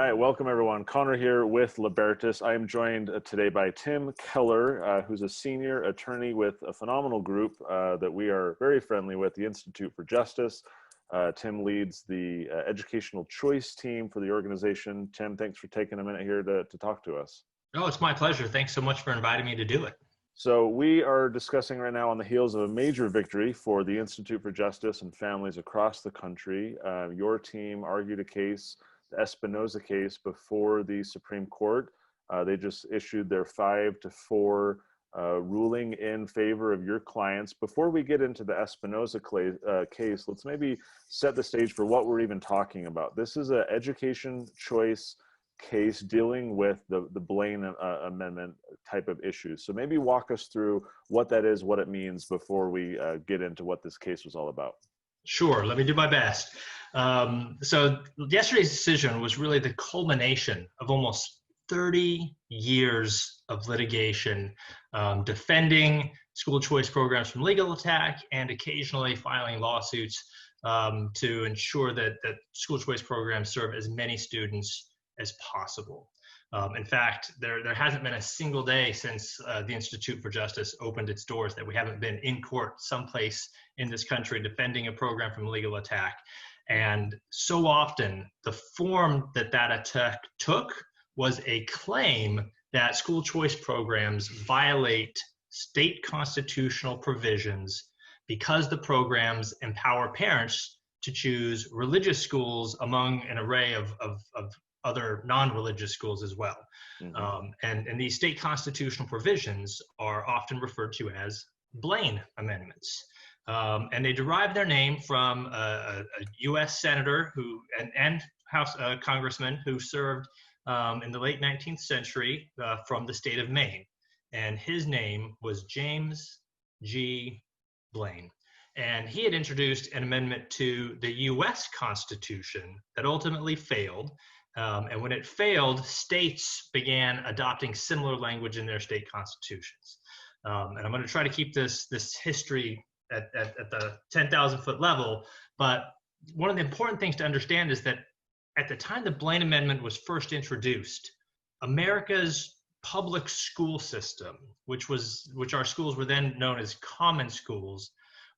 right, welcome everyone. Connor here with Libertas. I am joined today by Tim Keller, who's a senior attorney with a phenomenal group that we are very friendly with, the Institute for Justice. Tim leads the educational choice team for the organization. Tim, thanks for taking a minute here to talk to us. Oh, it's my pleasure. Thanks so much for inviting me to do it. So we are discussing right now on the heels of a major victory for the Institute for Justice and families across the country. Your team argued a case, the Espinoza case, before the Supreme Court. They just issued their 5-4 ruling in favor of your clients. Before we get into the Espinoza case, let's maybe set the stage for what we're even talking about. This is an education choice case dealing with the Blaine Amendment type of issues. So maybe walk us through what that is, what it means before we get into what this case was all about. Sure, let me do my best. So yesterday's decision was really the culmination of almost 30 years of litigation, defending school choice programs from legal attack and occasionally filing lawsuits to ensure that school choice programs serve as many students as possible. In fact, there hasn't been a single day since the Institute for Justice opened its doors that we haven't been in court someplace in this country defending a program from legal attack. And so often the form that attack took was a claim that school choice programs violate state constitutional provisions because the programs empower parents to choose religious schools among an array of other non-religious schools as well. Mm-hmm. And these state constitutional provisions are often referred to as Blaine Amendments. And they derive their name from a U.S. senator and House congressman who served in the late 19th century from the state of Maine. And his name was James G. Blaine. And he had introduced an amendment to the U.S. Constitution that ultimately failed. And when it failed, states began adopting similar language in their state constitutions. And I'm going to try to keep this history at the 10,000-foot level. But one of the important things to understand is that at the time the Blaine Amendment was first introduced, America's public school system, which our schools were then known as common schools,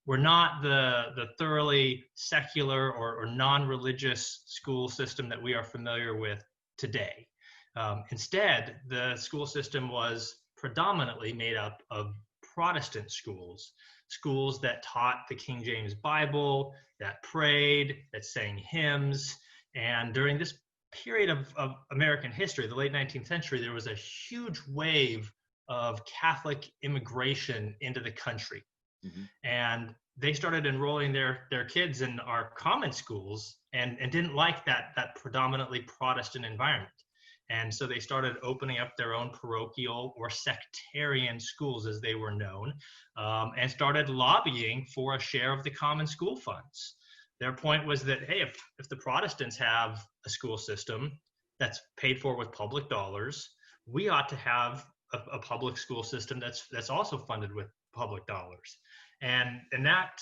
were not the thoroughly secular or non-religious school system that we are familiar with today. Instead, the school system was predominantly made up of Protestant schools that taught the King James Bible, that prayed, that sang hymns. And during this period of American history, the late 19th century, there was a huge wave of Catholic immigration into the country. Mm-hmm. And they started enrolling their kids in our common schools and didn't like that predominantly Protestant environment. And so they started opening up their own parochial or sectarian schools, as they were known, and started lobbying for a share of the common school funds. Their point was that, hey, if the Protestants have a school system that's paid for with public dollars, we ought to have a public school system that's also funded with public dollars. And that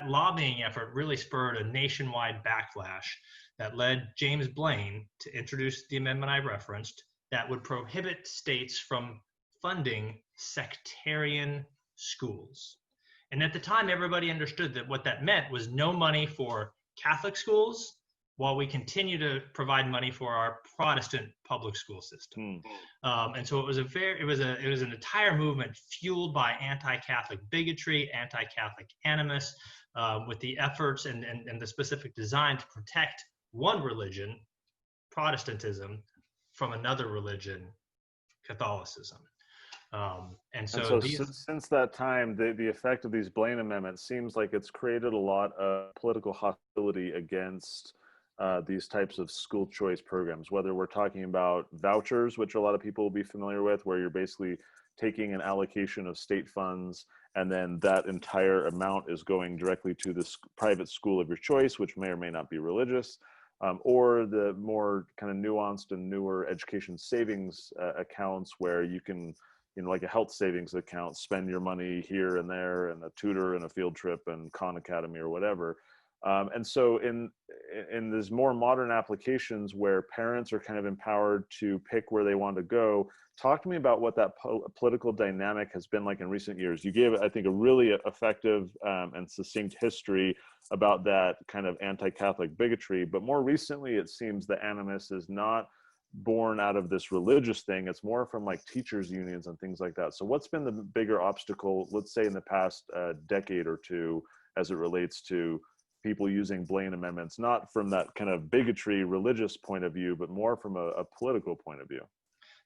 lobbying effort really spurred a nationwide backlash that led James Blaine to introduce the amendment I referenced that would prohibit states from funding sectarian schools. And at the time, everybody understood that what that meant was no money for Catholic schools while we continue to provide money for our Protestant public school system. And so it was an entire movement fueled by anti-Catholic bigotry, anti-Catholic animus, with the efforts and the specific design to protect one religion, Protestantism, from another religion, Catholicism. And so since that time, the effect of these Blaine amendments seems like it's created a lot of political hostility against these types of school choice programs, whether we're talking about vouchers, which a lot of people will be familiar with, where you're basically taking an allocation of state funds and then that entire amount is going directly to the private school of your choice, which may or may not be religious, or the more kind of nuanced and newer education savings accounts where you can, like a health savings account, spend your money here and there and a tutor and a field trip and Khan Academy or whatever. And so in these more modern applications where parents are kind of empowered to pick where they want to go, talk to me about what that political dynamic has been like in recent years. You gave, I think, a really effective and succinct history about that kind of anti-Catholic bigotry, but more recently it seems the animus is not born out of this religious thing. It's more from like teachers unions and things like that. So what's been the bigger obstacle, let's say in the past decade or two, as it relates to people using Blaine amendments, not from that kind of bigotry religious point of view, but more from a political point of view?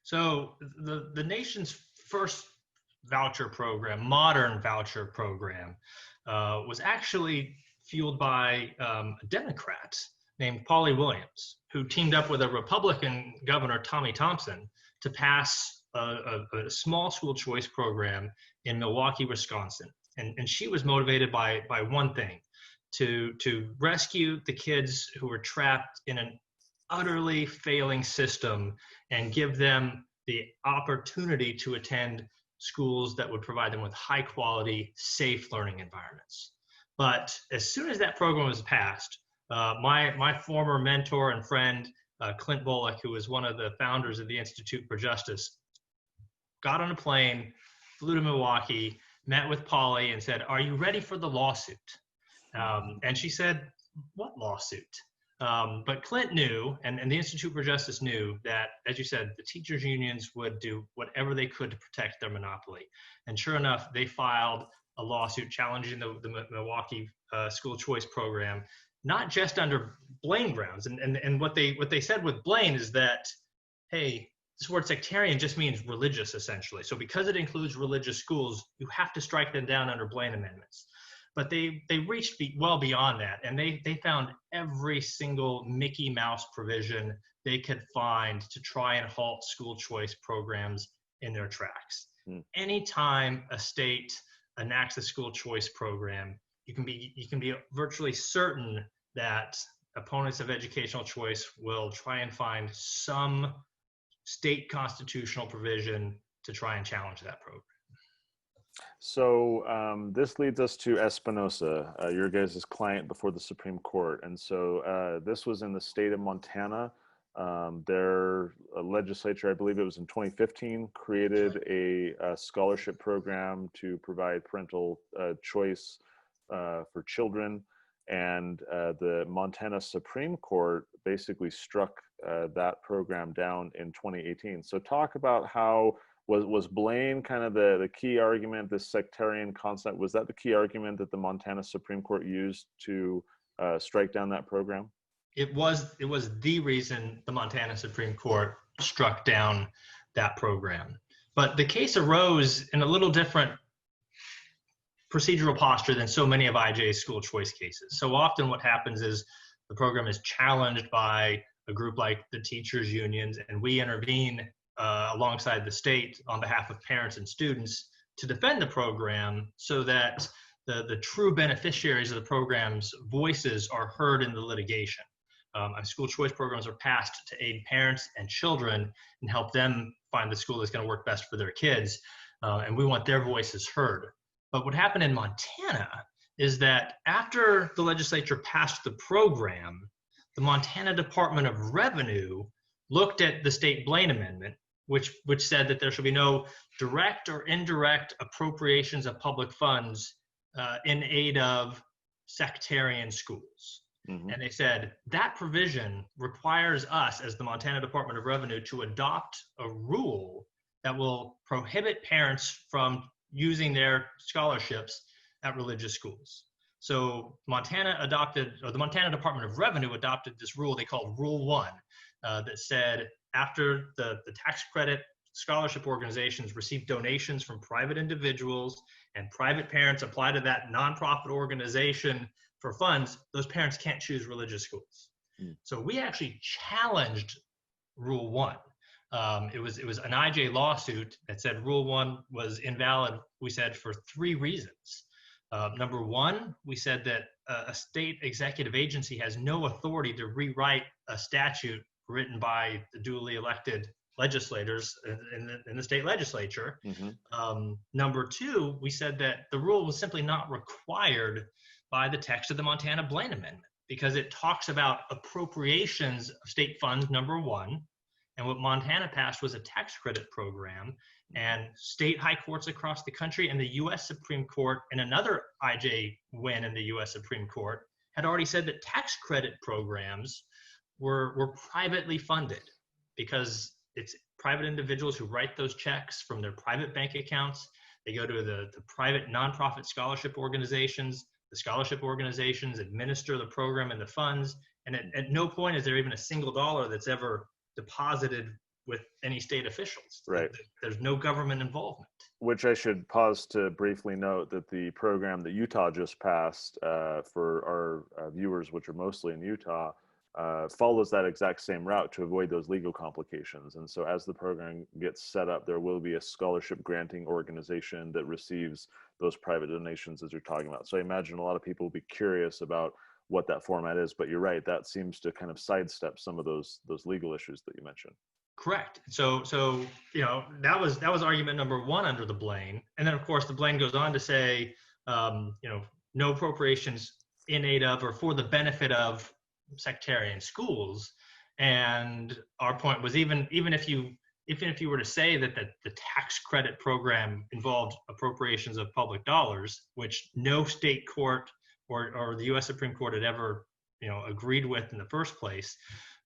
So the nation's first voucher program, modern voucher program, was actually fueled by a Democrat named Polly Williams, who teamed up with a Republican governor, Tommy Thompson, to pass a small school choice program in Milwaukee, Wisconsin. And she was motivated by one thing, to rescue the kids who were trapped in an utterly failing system and give them the opportunity to attend schools that would provide them with high quality, safe learning environments. But as soon as that program was passed, my former mentor and friend, Clint Bullock, who was one of the founders of the Institute for Justice, got on a plane, flew to Milwaukee, met with Polly and said, "Are you ready for the lawsuit?" And she said, "What lawsuit?" But Clint knew, and the Institute for Justice knew, that, as you said, the teachers' unions would do whatever they could to protect their monopoly. And sure enough, they filed a lawsuit challenging the Milwaukee school choice program, not just under Blaine grounds. And what they said with Blaine is that, hey, this word sectarian just means religious, essentially. So because it includes religious schools, you have to strike them down under Blaine amendments. But they reached well beyond that, and they found every single Mickey Mouse provision they could find to try and halt school choice programs in their tracks. Anytime a state enacts a school choice program, you can be virtually certain that opponents of educational choice will try and find some state constitutional provision to try and challenge that program. So this leads us to Espinosa, your guys' client before the Supreme Court. And so this was in the state of Montana. Their legislature, I believe it was in 2015, created a scholarship program to provide parental choice for children. And the Montana Supreme Court basically struck that program down in 2018. So talk about how was Blaine kind of the key argument, this sectarian concept, was that the key argument that the Montana Supreme Court used to strike down that program? It was the reason the Montana Supreme Court struck down that program. But the case arose in a little different procedural posture than so many of IJ's school choice cases. So often what happens is the program is challenged by a group like the teachers unions, and we intervene alongside the state on behalf of parents and students to defend the program so that the true beneficiaries of the program's voices are heard in the litigation. School choice programs are passed to aid parents and children and help them find the school that's going to work best for their kids. And we want their voices heard. But what happened in Montana is that after the legislature passed the program, the Montana Department of Revenue looked at the state Blaine Amendment, which said that there should be no direct or indirect appropriations of public funds in aid of sectarian schools. Mm-hmm. And they said that provision requires us as the Montana Department of Revenue to adopt a rule that will prohibit parents from using their scholarships at religious schools. So the Montana Department of Revenue adopted this rule they called Rule 1 that said after the tax credit scholarship organizations receive donations from private individuals and private parents apply to that nonprofit organization for funds, those parents can't choose religious schools. So we actually challenged Rule 1. It was an IJ lawsuit that said Rule 1 was invalid, we said, for 3 reasons. Number 1, we said that a state executive agency has no authority to rewrite a statute written by the duly elected legislators in the state legislature. Mm-hmm. Number 2, we said that the rule was simply not required by the text of the Montana Blaine Amendment, because it talks about appropriations of state funds, number one. And what Montana passed was a tax credit program, and state high courts across the country and the U.S. Supreme Court and another IJ win in the U.S. Supreme Court had already said that tax credit programs were privately funded, because it's private individuals who write those checks from their private bank accounts. They go to the private nonprofit scholarship organizations. The scholarship organizations administer the program and the funds. And at no point is there even a single dollar that's ever deposited with any state officials. Right. There's no government involvement. Which I should pause to briefly note that the program that Utah just passed for our viewers, which are mostly in Utah, follows that exact same route to avoid those legal complications. And so as the program gets set up, there will be a scholarship granting organization that receives those private donations as you're talking about. So I imagine a lot of people will be curious about what that format is, but you're right, that seems to kind of sidestep some of those legal issues that you mentioned. Correct. So that was argument number one under the Blaine, and then of course the Blaine goes on to say, no appropriations in aid of or for the benefit of sectarian schools. And our point was even if you were to say that the tax credit program involved appropriations of public dollars, which no state court or the U.S. Supreme Court had ever agreed with in the first place,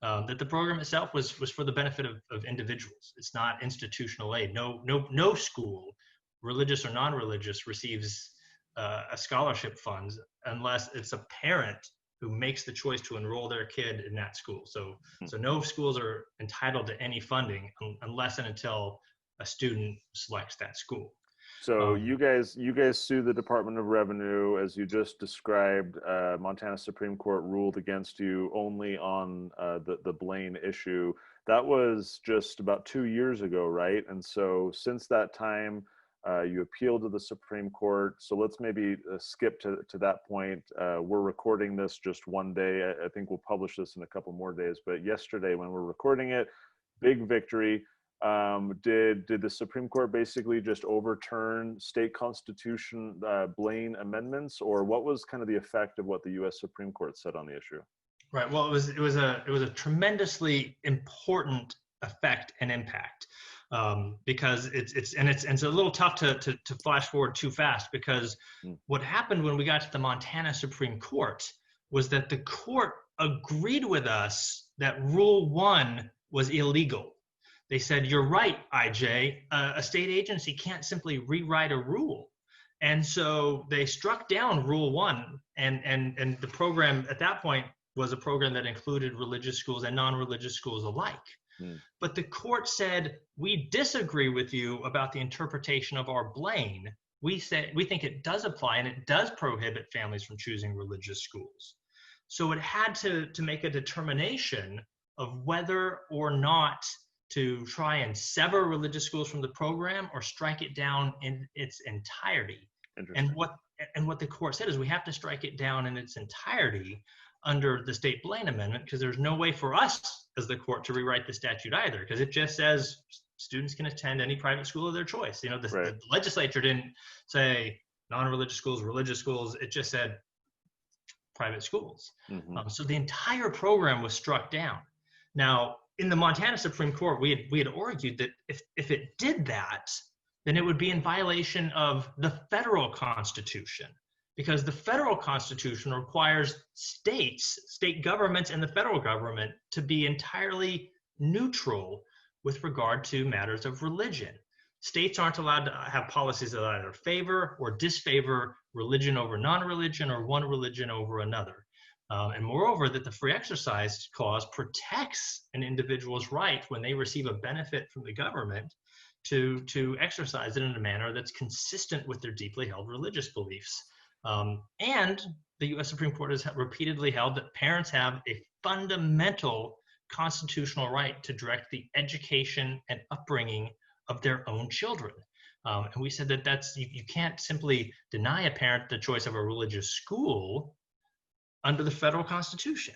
that the program itself was for the benefit of individuals. It's not institutional aid. No school, religious or non-religious, receives a scholarship funds unless it's a parent who makes the choice to enroll their kid in that school. So no schools are entitled to any funding unless and until a student selects that school. So you guys sue the Department of Revenue, as you just described. Montana Supreme Court ruled against you only on the Blaine issue. That was just about 2 years ago, right? And so since that time, you appealed to the Supreme Court. So let's maybe skip to that point. We're recording this just one day. I think we'll publish this in a couple more days. But yesterday, when we're recording it, big victory. Did the Supreme Court basically just overturn state constitution Blaine amendments, or what was kind of the effect of what the U.S. Supreme Court said on the issue? Right. Well, it was a tremendously important effect and impact, because it's a little tough to flash forward too fast, because what happened when we got to the Montana Supreme Court was that the court agreed with us that Rule 1 was illegal. They said, you're right, IJ, a state agency can't simply rewrite a rule. And so they struck down Rule 1, and the program at that point was a program that included religious schools and non-religious schools alike. But the court said, we disagree with you about the interpretation of our Blaine. We think it does apply, and it does prohibit families from choosing religious schools. So it had to make a determination of whether or not to try and sever religious schools from the program or strike it down in its entirety. And what the court said is we have to strike it down in its entirety under the state Blaine Amendment, because there's no way for us as the court to rewrite the statute either, because it just says students can attend any private school of their choice. The legislature didn't say non-religious schools, religious schools. It just said private schools. So the entire program was struck down. Now, in the Montana Supreme Court, we had argued that if it did that, then it would be in violation of the federal Constitution, because the federal Constitution requires state governments and the federal government to be entirely neutral with regard to matters of religion. States aren't allowed to have policies that either favor or disfavor religion over non-religion or one religion over another. And moreover, that the free exercise clause protects an individual's right when they receive a benefit from the government to exercise it in a manner that's consistent with their deeply held religious beliefs. And the U.S. Supreme Court has repeatedly held that parents have a fundamental constitutional right to direct the education and upbringing of their own children. And we said that you can't simply deny a parent the choice of a religious school under the federal Constitution.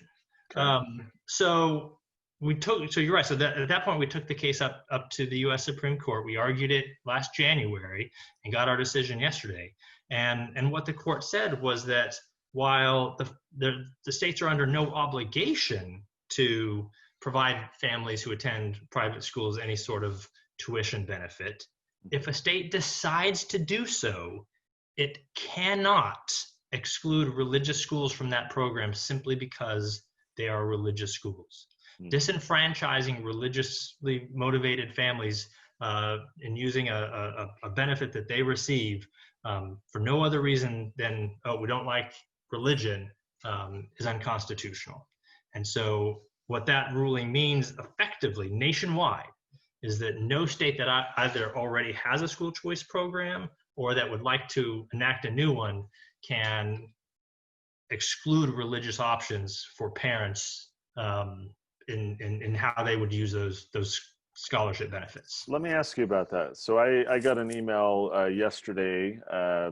So you're right. So at that point, we took the case up to the U.S. Supreme Court. We argued it last January and got our decision yesterday. And what the court said was that while the states are under no obligation to provide families who attend private schools any sort of tuition benefit, if a state decides to do so, it cannot exclude religious schools from that program simply because they are religious schools. Disenfranchising religiously motivated families and using a benefit that they receive for no other reason than, oh, we don't like religion, is unconstitutional. And so what that ruling means effectively nationwide is that no state that either already has a school choice program or that would like to enact a new one can exclude religious options for parents in how they would use those scholarship benefits. Let me ask you about that. So I got an email yesterday,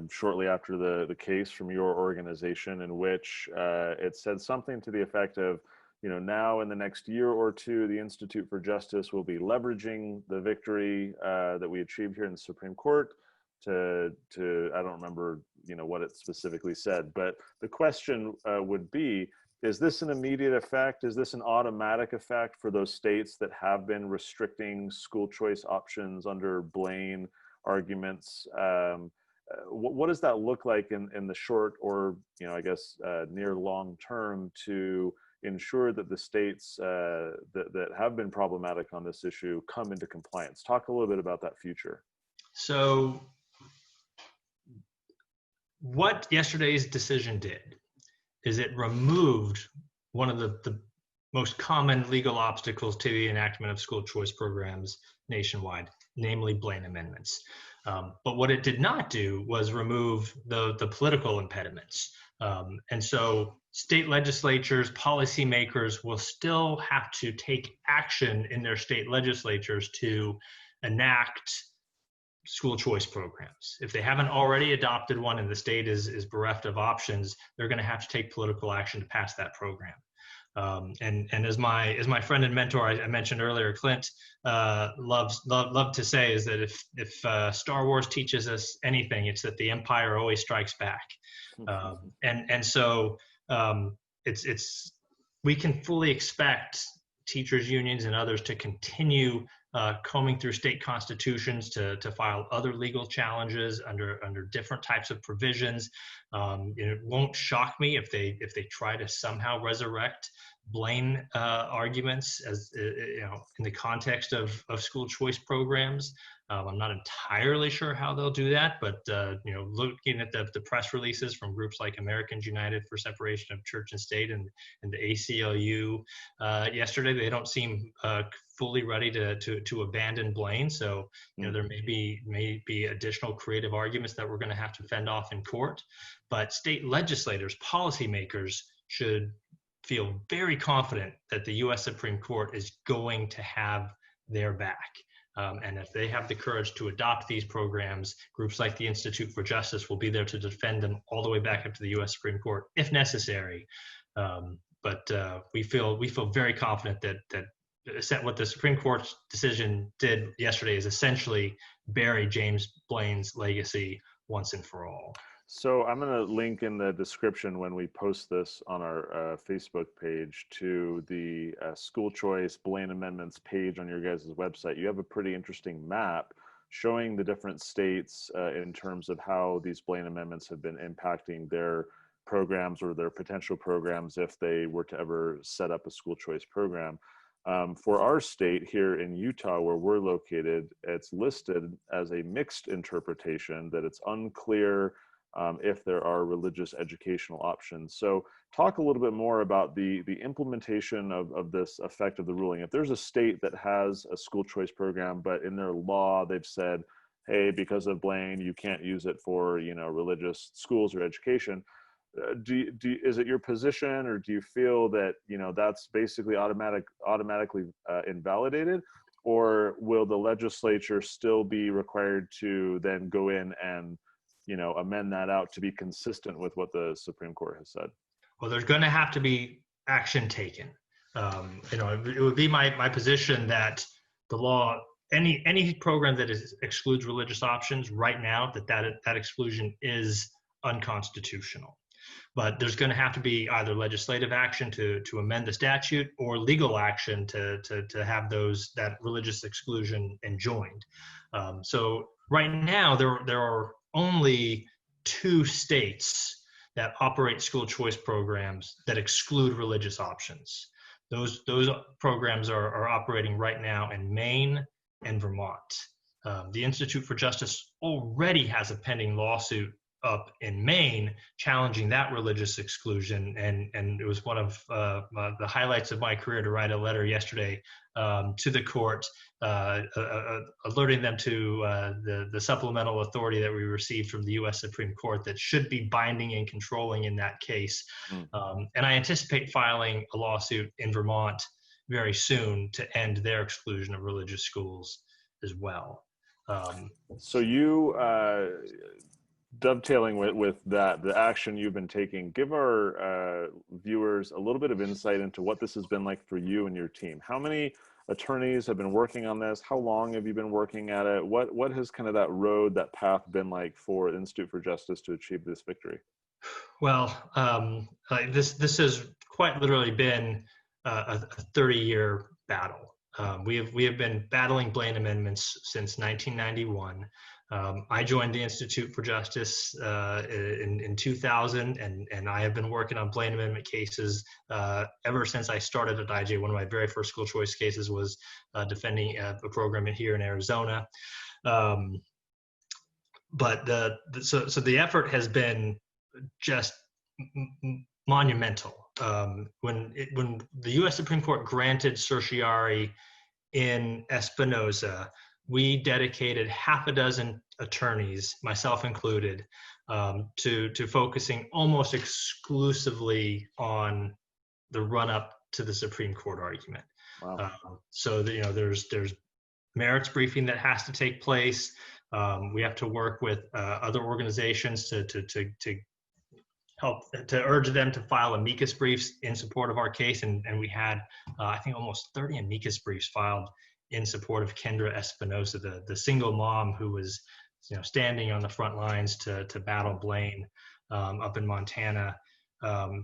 shortly after the case from your organization, in which it said something to the effect of, now in the next year or two, the Institute for Justice will be leveraging the victory that we achieved here in the Supreme Court to I don't remember, what it specifically said, but the question would be, is this an immediate effect? Is this an automatic effect for those states that have been restricting school choice options under Blaine arguments? What does that look like in the short or, I guess, near long term to ensure that the states that have been problematic on this issue come into compliance? Talk a little bit about that future. So what yesterday's decision did is it removed one of the most common legal obstacles to the enactment of school choice programs nationwide, namely Blaine amendments. But what it did not do was remove the political impediments. And so state legislatures, policymakers will still have to take action in their state legislatures to enact school choice programs. If they haven't already adopted one and the state is bereft of options, they're going to have to take political action to pass that program. And as my friend and mentor I mentioned earlier, Clint, loved to say, is that if Star Wars teaches us anything, it's that the Empire always strikes back. And so we can fully expect teachers unions and others to continue combing through state constitutions to file other legal challenges under different types of provisions. It won't shock me if they try to somehow resurrect Blaine arguments as in the context of school choice programs. I'm not entirely sure how they'll do that, but looking at the press releases from groups like Americans United for Separation of Church and State and the ACLU yesterday, they don't seem fully ready to abandon Blaine. So there may be additional creative arguments that we're going to have to fend off in court. But state legislators, policymakers should feel very confident that the U.S. Supreme Court is going to have their back. And if they have the courage to adopt these programs, groups like the Institute for Justice will be there to defend them all the way back up to the U.S. Supreme Court if necessary. But we feel very confident that what the Supreme Court's decision did yesterday is essentially bury James Blaine's legacy once and for all. So I'm going to link in the description when we post this on our Facebook page to the school choice Blaine amendments page on your guys' website. You have a pretty interesting map showing the different states in terms of how these Blaine amendments have been impacting their programs or their potential programs if they were to ever set up a school choice program. For our state here in Utah, where we're located, it's listed as a mixed interpretation, that it's unclear if there are religious educational options. So talk a little bit more about the implementation of this effect of the ruling. If there's a state that has a school choice program, but in their law they've said, hey, because of Blaine, you can't use it for religious schools or education. Is it your position, or do you feel that that's basically automatically invalidated, or will the legislature still be required to then go in and amend that out to be consistent with what the Supreme Court has said? Well, there's going to have to be action taken. It would be my position that the law, any program that excludes religious options right now, that exclusion is unconstitutional. But there's going to have to be either legislative action to amend the statute or legal action to have that religious exclusion enjoined. So right now there are only 2 states that operate school choice programs that exclude religious options. Those programs are operating right now in Maine and Vermont. The Institute for Justice already has a pending lawsuit up in Maine challenging that religious exclusion, and it was one of the highlights of my career to write a letter yesterday to the court, alerting them to the supplemental authority that we received from the U.S. Supreme Court that should be binding and controlling in that case. And I anticipate filing a lawsuit in Vermont very soon to end their exclusion of religious schools as well. So you, dovetailing with that, the action you've been taking, give our viewers a little bit of insight into what this has been like for you and your team. How many attorneys have been working on this? How long have you been working at it? What has kind of that road, that path been like for the Institute for Justice to achieve this victory? Well, this has quite literally been a 30-year battle. We have been battling Blaine amendments since 1991. I joined the Institute for Justice in 2000, and I have been working on Blaine Amendment cases ever since I started at IJ. One of my very first school choice cases was defending a program here in Arizona. But so the effort has been just monumental. When the U.S. Supreme Court granted certiorari in Espinoza, we dedicated half a dozen attorneys, myself included, to focusing almost exclusively on the run-up to the Supreme Court argument. Wow. So there's merits briefing that has to take place. We have to work with other organizations to help to urge them to file amicus briefs in support of our case, and we had I think almost 30 amicus briefs filed in support of Kendra Espinoza, the single mom who was standing on the front lines to battle Blaine up in Montana.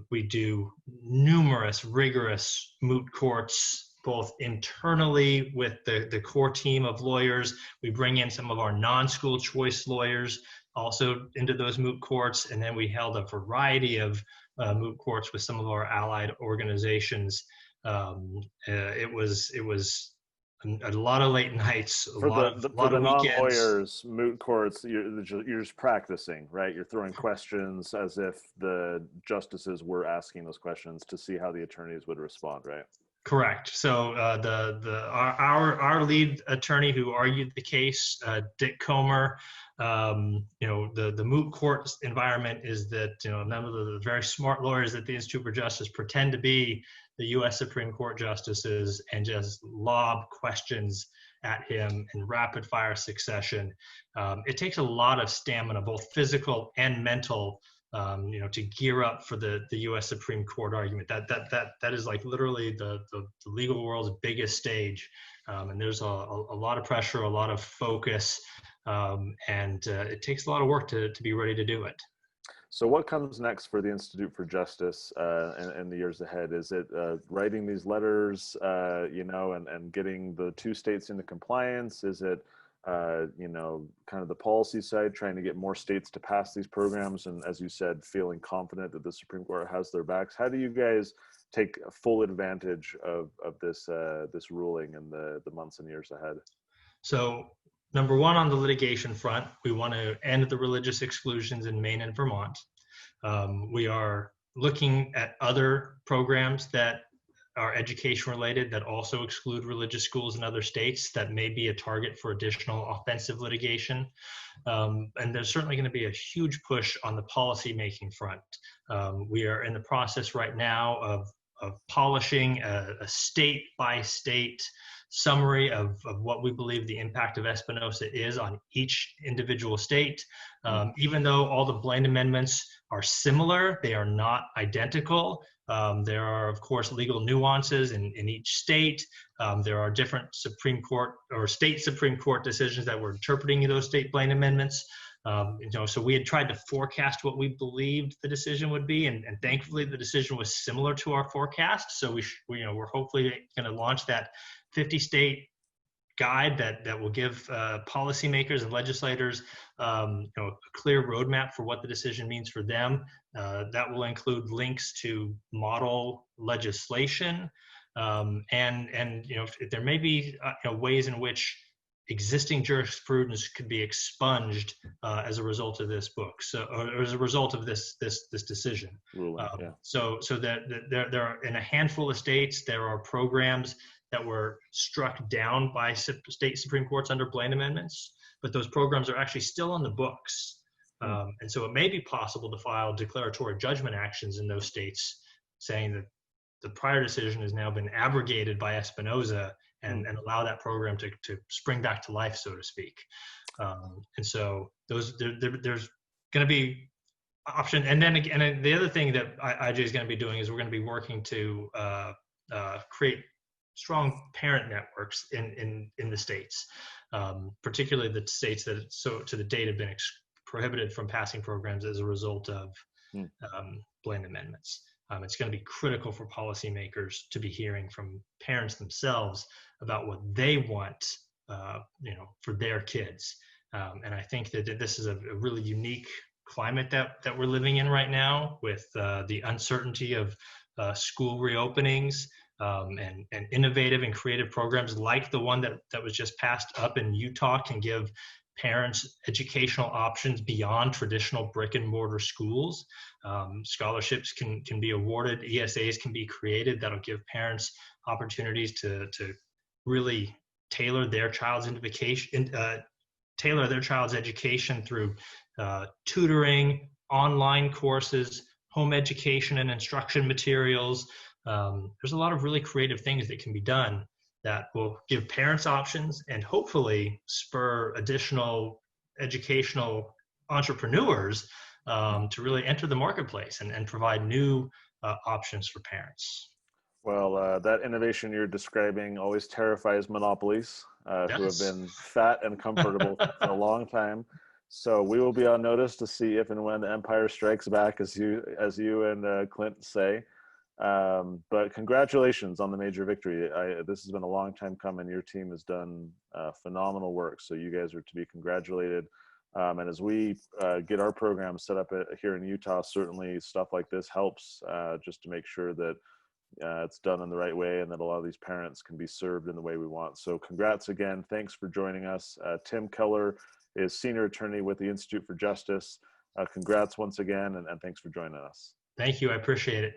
We do numerous rigorous moot courts, both internally with the core team of lawyers. We bring in some of our non-school choice lawyers also into those moot courts, and then we held a variety of moot courts with some of our allied organizations. It was a lot of late nights, a lot of weekends. Non-lawyers, moot courts, you're just practicing, right? You're throwing questions as if the justices were asking those questions to see how the attorneys would respond, right? Correct. So our lead attorney who argued the case, Dick Comer, the moot court environment is that none of the very smart lawyers at the Institute for Justice pretend to be the U.S. Supreme Court justices and just lob questions at him in rapid fire succession. It takes a lot of stamina, both physical and mental, to gear up for the U.S. Supreme Court argument. That is like literally the legal world's biggest stage, and there's a lot of pressure, a lot of focus, and it takes a lot of work to be ready to do it. So what comes next for the Institute for Justice in the years ahead? Is it writing these letters, and getting the 2 states into compliance? Is it, kind of the policy side, trying to get more states to pass these programs? And as you said, feeling confident that the Supreme Court has their backs. How do you guys take full advantage of this ruling in the months and years ahead? So, number one, on the litigation front, we want to end the religious exclusions in Maine and Vermont. We are looking at other programs that are education related that also exclude religious schools in other states that may be a target for additional offensive litigation. And there's certainly going to be a huge push on the policy making front. We are in the process right now of polishing a state by state summary of what we believe the impact of Espinoza is on each individual state. Even though all the Blaine amendments are similar, they are not identical. There are, of course, legal nuances in each state. There are different Supreme Court or state Supreme Court decisions that were interpreting those state Blaine amendments. So we had tried to forecast what we believed the decision would be, and thankfully the decision was similar to our forecast. So we're hopefully going to launch that 50-state guide that will give policymakers and legislators a clear roadmap for what the decision means for them. That will include links to model legislation, and there may be ways in which existing jurisprudence could be expunged as a result of this book, or as a result of this decision. Ruling, yeah. So that there are, in a handful of states, there are programs that were struck down by state Supreme Courts under Bland amendments, but those programs are actually still on the books. And so it may be possible to file declaratory judgment actions in those states saying that the prior decision has now been abrogated by Espinoza, and allow that program to spring back to life, so to speak. And so there's going to be option. And then again, the other thing that IJ is going to be doing is we're going to be working to create strong parent networks in the states, particularly the states that to the date have been prohibited from passing programs as a result of Bland amendments. It's going to be critical for policymakers to be hearing from parents themselves about what they want, for their kids. And I think that this is a really unique climate that we're living in right now, with the uncertainty of school reopenings, and innovative and creative programs like the one that was just passed up in Utah can give parents educational options beyond traditional brick and mortar schools. Scholarships can be awarded, ESAs can be created that'll give parents opportunities to really tailor their child's education through tutoring, online courses, home education and instruction materials. There's a lot of really creative things that can be done that will give parents options and hopefully spur additional educational entrepreneurs to really enter the marketplace and provide new options for parents. Well, that innovation you're describing always terrifies monopolies, who have been fat and comfortable for a long time. So we will be on notice to see if and when the empire strikes back, as you and Clint say. But congratulations on the major victory. This has been a long time coming. Your team has done phenomenal work, so you guys are to be congratulated. And as we get our program set up here in Utah, certainly stuff like this helps, just to make sure that it's done in the right way and that a lot of these parents can be served in the way we want. So congrats again. Thanks for joining us. Tim Keller is Senior Attorney with the Institute for Justice. Congrats once again, and thanks for joining us. Thank you. I appreciate it.